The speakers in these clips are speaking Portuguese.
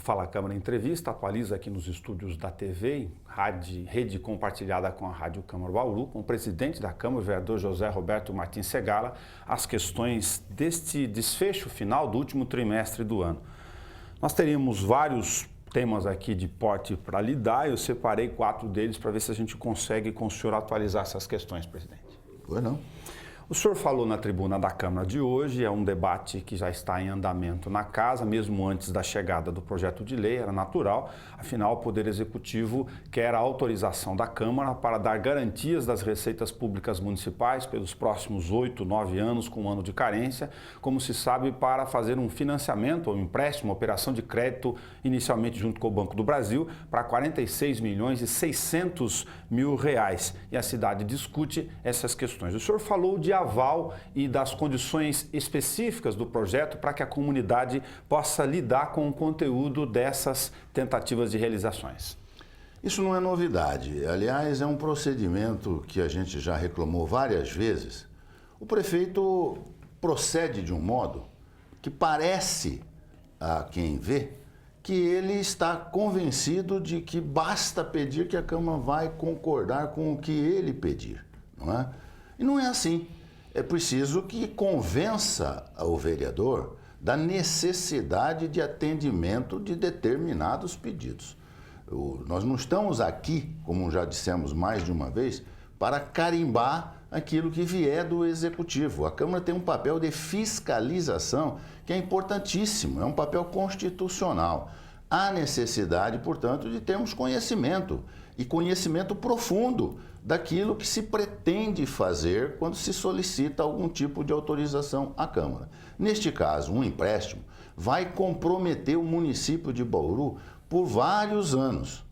Fala Câmara Entrevista atualiza aqui nos estúdios da TV, rede compartilhada com a Rádio Câmara Bauru, com o presidente da Câmara, o vereador José Roberto Martins Segala, as questões deste desfecho final do último trimestre do ano. Nós teríamos vários temas aqui de porte para lidar, eu separei 4 deles para ver se a gente consegue com o senhor atualizar essas questões, presidente. Pois não. O senhor falou na tribuna da Câmara de hoje, é um debate que já está em andamento na Casa, mesmo antes da chegada do projeto de lei, era natural, afinal o Poder Executivo quer a autorização da Câmara para dar garantias das receitas públicas municipais pelos próximos 8, 9 anos com um ano de carência, como se sabe, para fazer um financiamento ou empréstimo, operação de crédito, inicialmente junto com o Banco do Brasil, para 46 milhões e 600 mil reais. E a cidade discute essas questões. O senhor falou de aval e das condições específicas do projeto para que a comunidade possa lidar com o conteúdo dessas tentativas de realizações. Isso não é novidade. Aliás, é um procedimento que a gente já reclamou várias vezes. O prefeito procede de um modo que parece a quem vê que ele está convencido de que basta pedir que a Câmara vai concordar com o que ele pedir, não é? E não é assim. É preciso que convença o vereador da necessidade de atendimento de determinados pedidos. Nós não estamos aqui, como já dissemos mais de uma vez, para carimbar aquilo que vier do Executivo. A Câmara tem um papel de fiscalização que é importantíssimo, é um papel constitucional. Há necessidade, portanto, de termos conhecimento, e conhecimento profundo daquilo que se pretende fazer quando se solicita algum tipo de autorização à Câmara. Neste caso, um empréstimo vai comprometer o município de Bauru por vários anos.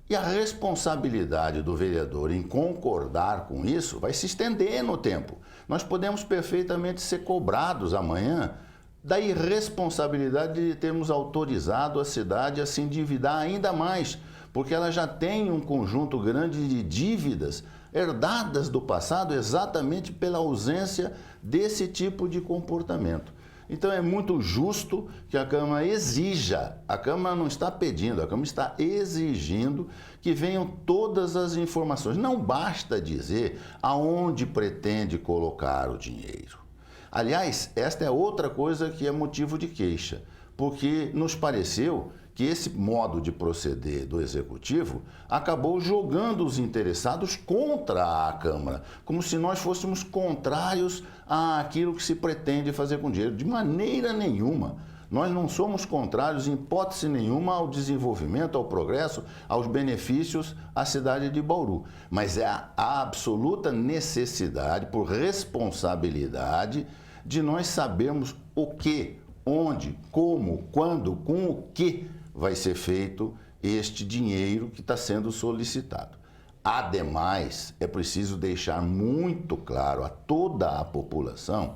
E a responsabilidade do vereador em concordar com isso vai se estender no tempo. Nós podemos perfeitamente ser cobrados amanhã da irresponsabilidade de termos autorizado a cidade a se endividar ainda mais, porque ela já tem um conjunto grande de dívidas herdadas do passado exatamente pela ausência desse tipo de comportamento. Então é muito justo que a Câmara exija, a Câmara não está pedindo, a Câmara está exigindo que venham todas as informações. Não basta dizer aonde pretende colocar o dinheiro. Aliás, esta é outra coisa que é motivo de queixa, porque nos pareceu que esse modo de proceder do Executivo acabou jogando os interessados contra a Câmara, como se nós fôssemos contrários àquilo que se pretende fazer com o dinheiro. De maneira nenhuma. Nós não somos contrários, em hipótese nenhuma, ao desenvolvimento, ao progresso, aos benefícios à cidade de Bauru. Mas é a absoluta necessidade, por responsabilidade, de nós sabermos o que, onde, como, quando, com o que vai ser feito este dinheiro que está sendo solicitado. Ademais, é preciso deixar muito claro a toda a população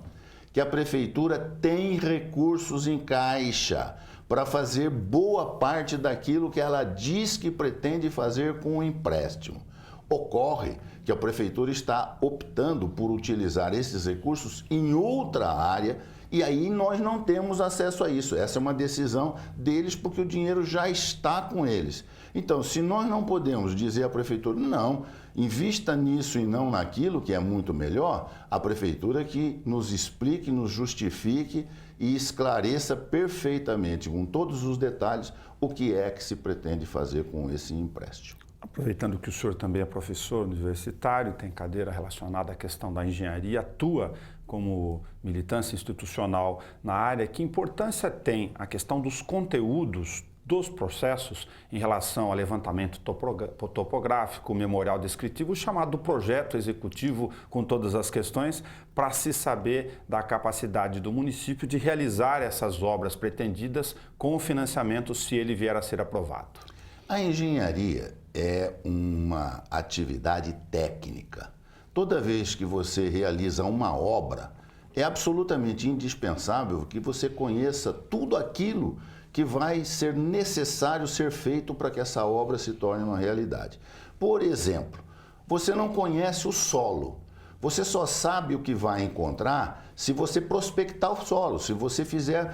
que a Prefeitura tem recursos em caixa para fazer boa parte daquilo que ela diz que pretende fazer com o empréstimo. Ocorre que a Prefeitura está optando por utilizar esses recursos em outra área e aí nós não temos acesso a isso. Essa é uma decisão deles porque o dinheiro já está com eles. Então, se nós não podemos dizer à Prefeitura, não, invista nisso e não naquilo, que é muito melhor, a Prefeitura que nos explique, nos justifique e esclareça perfeitamente, com todos os detalhes, o que é que se pretende fazer com esse empréstimo. Aproveitando que o senhor também é professor universitário, tem cadeira relacionada à questão da engenharia, atua como militância institucional na área, que importância tem a questão dos conteúdos dos processos em relação ao levantamento topográfico, memorial descritivo, chamado projeto executivo com todas as questões, para se saber da capacidade do município de realizar essas obras pretendidas com o financiamento, se ele vier a ser aprovado? A engenharia é uma atividade técnica. Toda vez que você realiza uma obra, é absolutamente indispensável que você conheça tudo aquilo que vai ser necessário ser feito para que essa obra se torne uma realidade. Por exemplo, você não conhece o solo, Você só sabe o que vai encontrar se você prospectar o solo, se você fizer...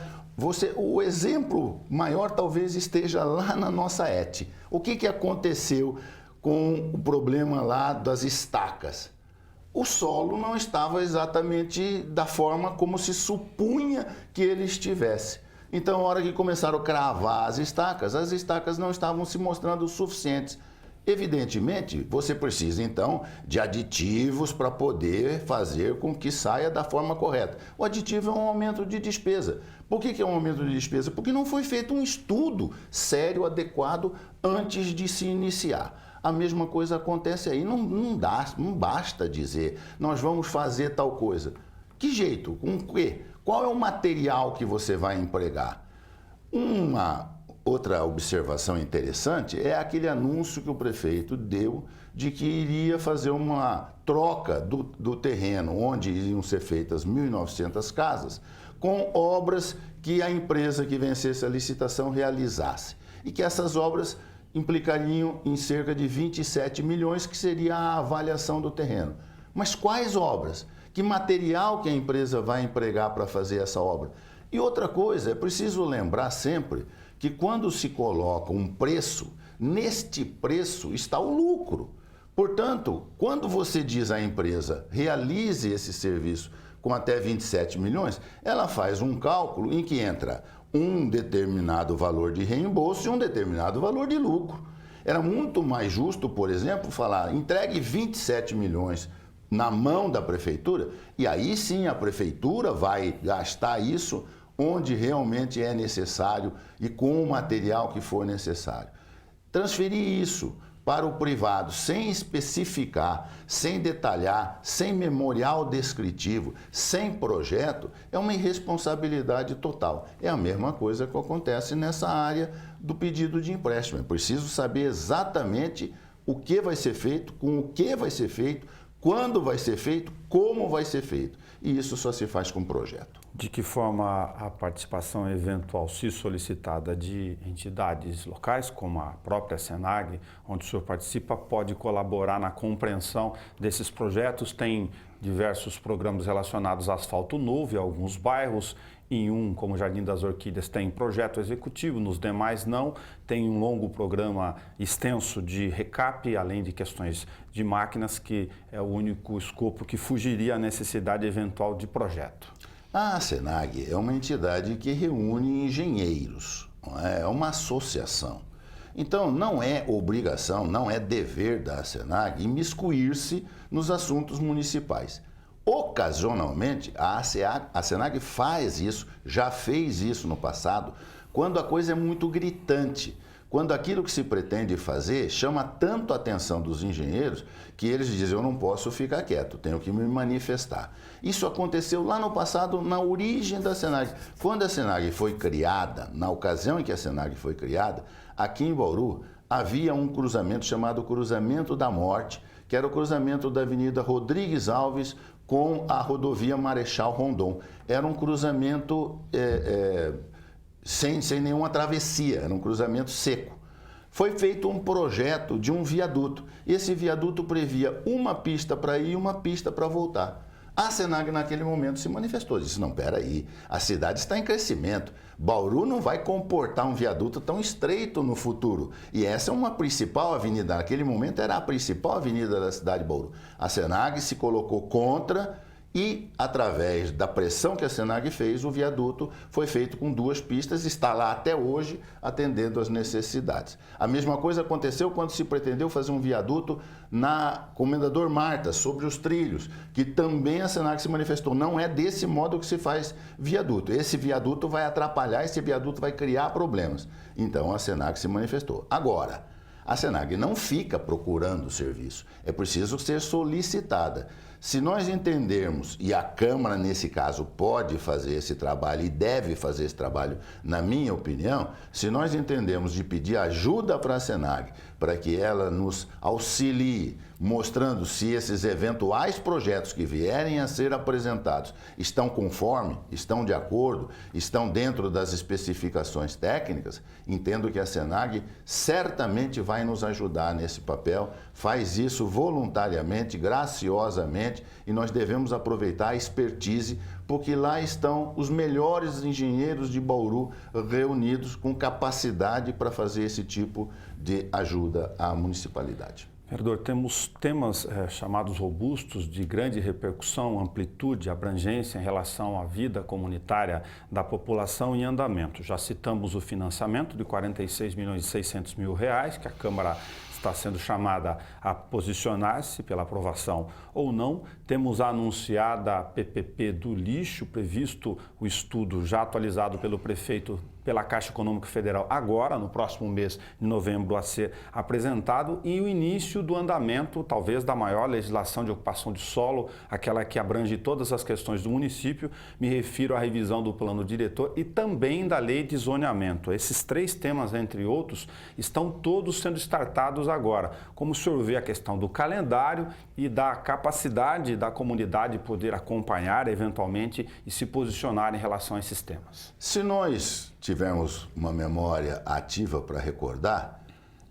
o exemplo maior talvez esteja lá na nossa ET. O que aconteceu com o problema lá das estacas? O solo não estava exatamente da forma como se supunha que ele estivesse. Então, na hora que começaram a cravar as estacas não estavam se mostrando suficientes. Evidentemente, você precisa, então, de aditivos para poder fazer com que saia da forma correta. O aditivo é um aumento de despesa. Por que é um aumento de despesa? Porque não foi feito um estudo sério, adequado, antes de se iniciar. A mesma coisa acontece aí. Não basta dizer, nós vamos fazer tal coisa. Que jeito? Com o quê? Qual é o material que você vai empregar? Uma outra observação interessante é aquele anúncio que o prefeito deu de que iria fazer uma troca do terreno onde iriam ser feitas 1.900 casas com obras que a empresa que vencesse a licitação realizasse. E que essas obras implicariam em cerca de 27 milhões, que seria a avaliação do terreno. Mas quais obras? Que material que a empresa vai empregar para fazer essa obra? E outra coisa, é preciso lembrar sempre que quando se coloca um preço, neste preço está o lucro. Portanto, quando você diz à empresa, realize esse serviço com até 27 milhões, ela faz um cálculo em que entra um determinado valor de reembolso e um determinado valor de lucro. Era muito mais justo, por exemplo, falar, entregue 27 milhões na mão da prefeitura, e aí sim a prefeitura vai gastar isso onde realmente é necessário e com o material que for necessário. Transferir isso para o privado sem especificar, sem detalhar, sem memorial descritivo, sem projeto, é uma irresponsabilidade total. É a mesma coisa que acontece nessa área do pedido de empréstimo. É preciso saber exatamente o que vai ser feito, com o que vai ser feito, quando vai ser feito, como vai ser feito. E isso só se faz com projeto. De que forma a participação eventual, se solicitada, de entidades locais, como a própria Senag, onde o senhor participa, pode colaborar na compreensão desses projetos? Tem diversos programas relacionados a asfalto novo em alguns bairros. Em um, como Jardim das Orquídeas, tem projeto executivo, nos demais não. Tem um longo programa extenso de recap, além de questões de máquinas, que é o único escopo que fugiria à necessidade eventual de projeto. A Senag é uma entidade que reúne engenheiros, é uma associação. Então, não é obrigação, não é dever da Senag imiscuir-se nos assuntos municipais. Ocasionalmente, a Senag faz isso, já fez isso no passado, quando a coisa é muito gritante, quando aquilo que se pretende fazer chama tanto a atenção dos engenheiros que eles dizem, eu não posso ficar quieto, tenho que me manifestar. Isso aconteceu lá no passado, na origem da Senag. Quando a Senag foi criada, na ocasião em que a Senag foi criada, aqui em Bauru, havia um cruzamento chamado Cruzamento da Morte, que era o cruzamento da Avenida Rodrigues Alves com a rodovia Marechal Rondon. Era um cruzamento sem nenhuma travessia, era um cruzamento seco. Foi feito um projeto de um viaduto. Esse viaduto previa uma pista para ir e uma pista para voltar. A Senag, naquele momento, se manifestou, disse, não, peraí, a cidade está em crescimento, Bauru não vai comportar um viaduto tão estreito no futuro. E essa é uma principal avenida, naquele momento era a principal avenida da cidade de Bauru. A Senag se colocou contra e, através da pressão que a Senag fez, o viaduto foi feito com 2 pistas, está lá até hoje, atendendo às necessidades. A mesma coisa aconteceu quando se pretendeu fazer um viaduto na Comendador Marta, sobre os trilhos, que também a Senag se manifestou. Não é desse modo que se faz viaduto. Esse viaduto vai atrapalhar, esse viaduto vai criar problemas. Então, a Senag se manifestou. Agora, a Senag não fica procurando serviço, é preciso ser solicitada. Se nós entendermos, e a Câmara, nesse caso, pode fazer esse trabalho e deve fazer esse trabalho, na minha opinião, se nós entendemos de pedir ajuda para a Senag, para que ela nos auxilie, mostrando se esses eventuais projetos que vierem a ser apresentados estão conforme, estão de acordo, estão dentro das especificações técnicas, entendo que a Senag certamente vai nos ajudar nesse papel, faz isso voluntariamente, graciosamente, eficiente e nós devemos aproveitar a expertise, porque lá estão os melhores engenheiros de Bauru reunidos com capacidade para fazer esse tipo de ajuda à municipalidade. Vereador, temos temas chamados robustos, de grande repercussão, amplitude, abrangência em relação à vida comunitária da população em andamento. Já citamos o financiamento de R$ 46.600.000, que a Câmara está sendo chamada a posicionar-se pela aprovação ou não. Temos a anunciada PPP do lixo, previsto o estudo já atualizado pelo prefeito pela Caixa Econômica Federal agora, no próximo mês de novembro, a ser apresentado, e o início do andamento, talvez, da maior legislação de ocupação de solo, aquela que abrange todas as questões do município. Me refiro à revisão do plano diretor e também da lei de zoneamento. Esses três temas, entre outros, estão todos sendo startados agora. Como o senhor vê a questão do calendário e da capacidade da comunidade poder acompanhar, eventualmente, e se posicionar em relação a esses temas? Se nós tivermos uma memória ativa para recordar,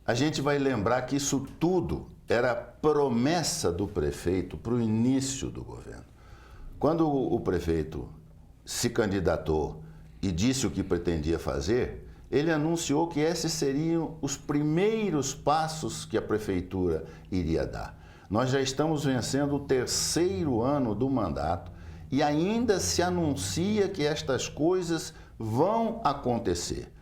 a gente vai lembrar que isso tudo era promessa do prefeito para o início do governo. Quando o prefeito se candidatou e disse o que pretendia fazer, ele anunciou que esses seriam os primeiros passos que a prefeitura iria dar. Nós já estamos vencendo o 3º ano do mandato e ainda se anuncia que estas coisas vão acontecer.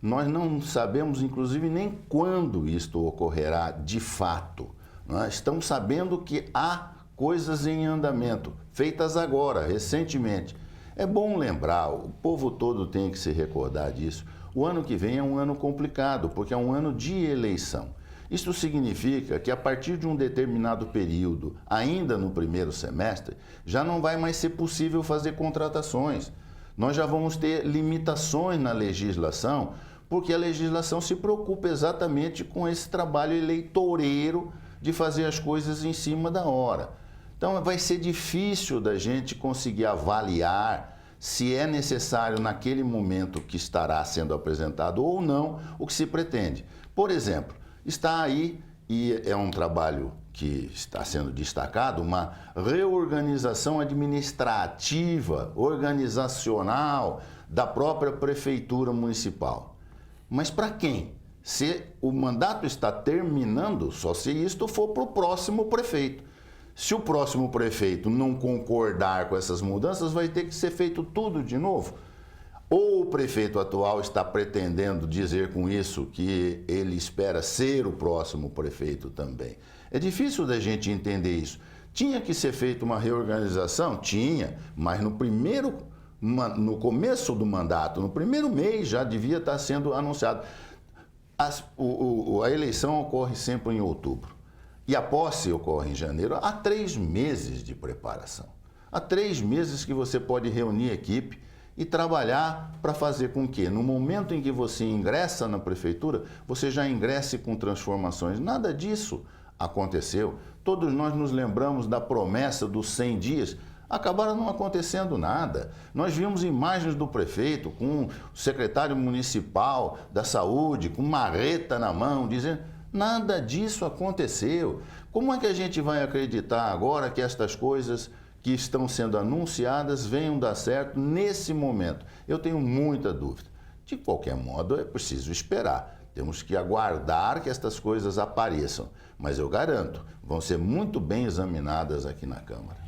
Nós não sabemos, inclusive, nem quando isto ocorrerá de fato. Nós estamos sabendo que há coisas em andamento, feitas agora, recentemente. É bom lembrar, o povo todo tem que se recordar disso. O ano que vem é um ano complicado, porque é um ano de eleição. Isso significa que a partir de um determinado período, ainda no primeiro semestre, já não vai mais ser possível fazer contratações. Nós já vamos ter limitações na legislação, porque a legislação se preocupa exatamente com esse trabalho eleitoreiro de fazer as coisas em cima da hora. Então vai ser difícil da gente conseguir avaliar se é necessário naquele momento que estará sendo apresentado ou não o que se pretende. Por exemplo, está aí, e é um trabalho que está sendo destacado, uma reorganização administrativa, organizacional da própria prefeitura municipal. Mas para quem? Se o mandato está terminando, só se isto for para o próximo prefeito. Se o próximo prefeito não concordar com essas mudanças, vai ter que ser feito tudo de novo. Ou o prefeito atual está pretendendo dizer com isso que ele espera ser o próximo prefeito também. É difícil da gente entender isso. Tinha que ser feita uma reorganização? Tinha, mas no começo do mandato, no primeiro mês, já devia estar sendo anunciado. A eleição ocorre sempre em outubro e a posse ocorre em janeiro. Há 3 meses de preparação. Há 3 meses que você pode reunir a equipe e trabalhar para fazer com que, no momento em que você ingressa na prefeitura, você já ingresse com transformações. Nada disso aconteceu. Todos nós nos lembramos da promessa dos 100 dias. Acabaram não acontecendo nada. Nós vimos imagens do prefeito com o secretário municipal da saúde, com marreta na mão, dizendo nada disso aconteceu. Como é que a gente vai acreditar agora que estas coisas que estão sendo anunciadas venham dar certo nesse momento? Eu tenho muita dúvida. De qualquer modo, é preciso esperar. Temos que aguardar que estas coisas apareçam. Mas eu garanto, vão ser muito bem examinadas aqui na Câmara.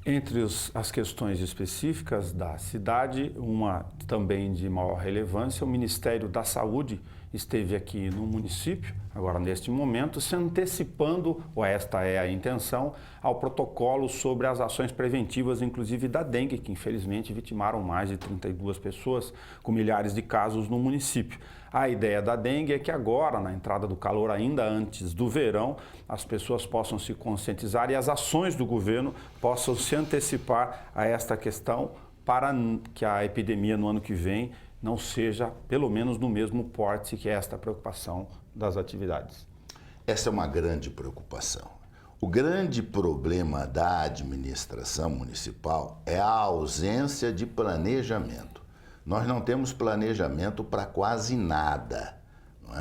Entre as questões específicas da cidade, uma também de maior relevância, o Ministério da Saúde esteve aqui no município, agora neste momento, se antecipando, ou esta é a intenção, ao protocolo sobre as ações preventivas, inclusive da dengue, que infelizmente vitimaram mais de 32 pessoas, com milhares de casos no município. A ideia da dengue é que agora, na entrada do calor, ainda antes do verão, as pessoas possam se conscientizar e as ações do governo possam se antecipar a esta questão para que a epidemia no ano que vem não seja, pelo menos, no mesmo porte que esta preocupação das atividades. Essa é uma grande preocupação. O grande problema da administração municipal é a ausência de planejamento. Nós não temos planejamento para quase nada.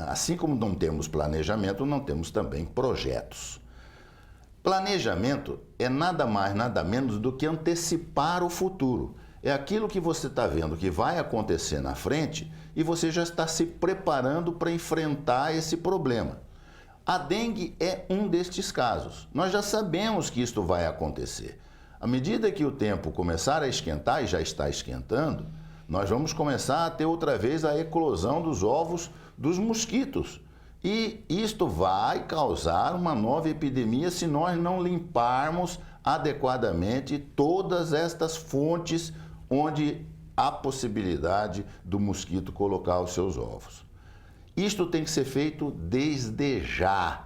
Assim como não temos planejamento, não temos também projetos. Planejamento é nada mais, nada menos do que antecipar o futuro. É aquilo que você está vendo que vai acontecer na frente e você já está se preparando para enfrentar esse problema. A dengue é um destes casos. Nós já sabemos que isto vai acontecer. À medida que o tempo começar a esquentar, e já está esquentando, nós vamos começar a ter outra vez a eclosão dos ovos dos mosquitos. E isto vai causar uma nova epidemia se nós não limparmos adequadamente todas estas fontes onde há possibilidade do mosquito colocar os seus ovos. Isto tem que ser feito desde já.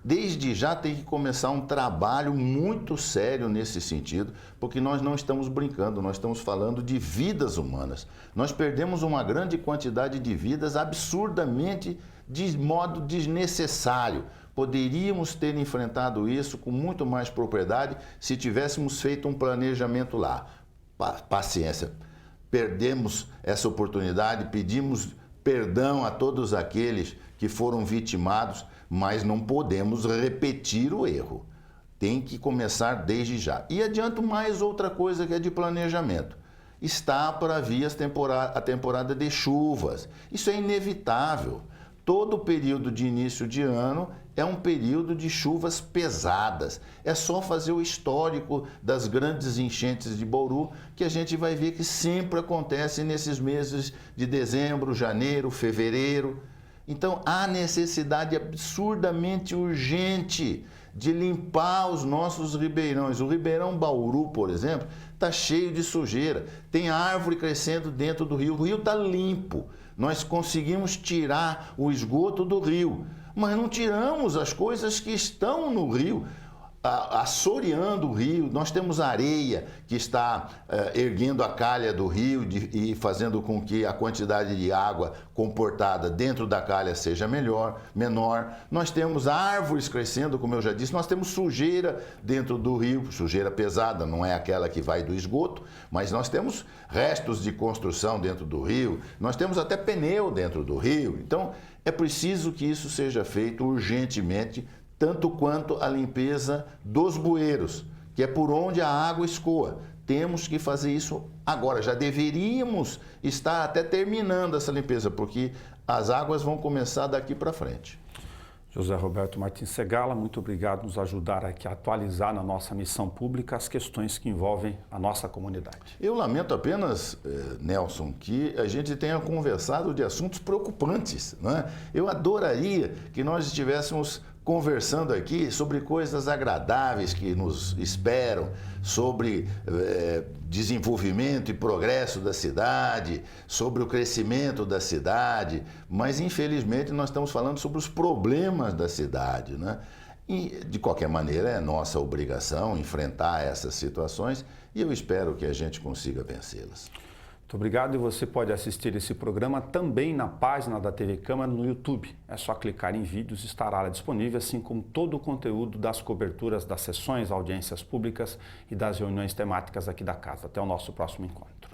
Desde já tem que começar um trabalho muito sério nesse sentido, porque nós não estamos brincando, nós estamos falando de vidas humanas. Nós perdemos uma grande quantidade de vidas absurdamente de modo desnecessário. Poderíamos ter enfrentado isso com muito mais propriedade se tivéssemos feito um planejamento lá. Paciência, perdemos essa oportunidade, pedimos perdão a todos aqueles que foram vitimados, mas não podemos repetir o erro. Tem que começar desde já. E adianto mais outra coisa que é de planejamento. Está para vir a temporada de chuvas. Isso é inevitável. Todo período de início de ano é um período de chuvas pesadas. É só fazer o histórico das grandes enchentes de Bauru que a gente vai ver que sempre acontece nesses meses de dezembro, janeiro, fevereiro. Então, há necessidade absurdamente urgente de limpar os nossos ribeirões. O Ribeirão Bauru, por exemplo, está cheio de sujeira. Tem árvore crescendo dentro do rio. O rio está limpo. Nós conseguimos tirar o esgoto do rio, mas não tiramos as coisas que estão no rio, assoreando o rio. Nós temos areia que está erguendo a calha do rio e fazendo com que a quantidade de água comportada dentro da calha seja menor. Nós temos árvores crescendo, como eu já disse. Nós temos sujeira dentro do rio, sujeira pesada, não é aquela que vai do esgoto, mas nós temos restos de construção dentro do rio. Nós temos até pneu dentro do rio. Então, é preciso que isso seja feito urgentemente, tanto quanto a limpeza dos bueiros, que é por onde a água escoa. Temos que fazer isso agora. Já deveríamos estar até terminando essa limpeza, porque as águas vão começar daqui para frente. José Roberto Martins Segala, muito obrigado por nos ajudar aqui a atualizar na nossa missão pública as questões que envolvem a nossa comunidade. Eu lamento apenas, Nelson, que a gente tenha conversado de assuntos preocupantes, né? Eu adoraria que nós estivéssemos conversando aqui sobre coisas agradáveis que nos esperam, sobre desenvolvimento e progresso da cidade, sobre o crescimento da cidade, mas infelizmente nós estamos falando sobre os problemas da cidade, né? E, de qualquer maneira, é nossa obrigação enfrentar essas situações e eu espero que a gente consiga vencê-las. Muito obrigado, e você pode assistir esse programa também na página da TV Câmara no YouTube. É só clicar em vídeos e estará lá disponível, assim como todo o conteúdo das coberturas das sessões, audiências públicas e das reuniões temáticas aqui da casa. Até o nosso próximo encontro.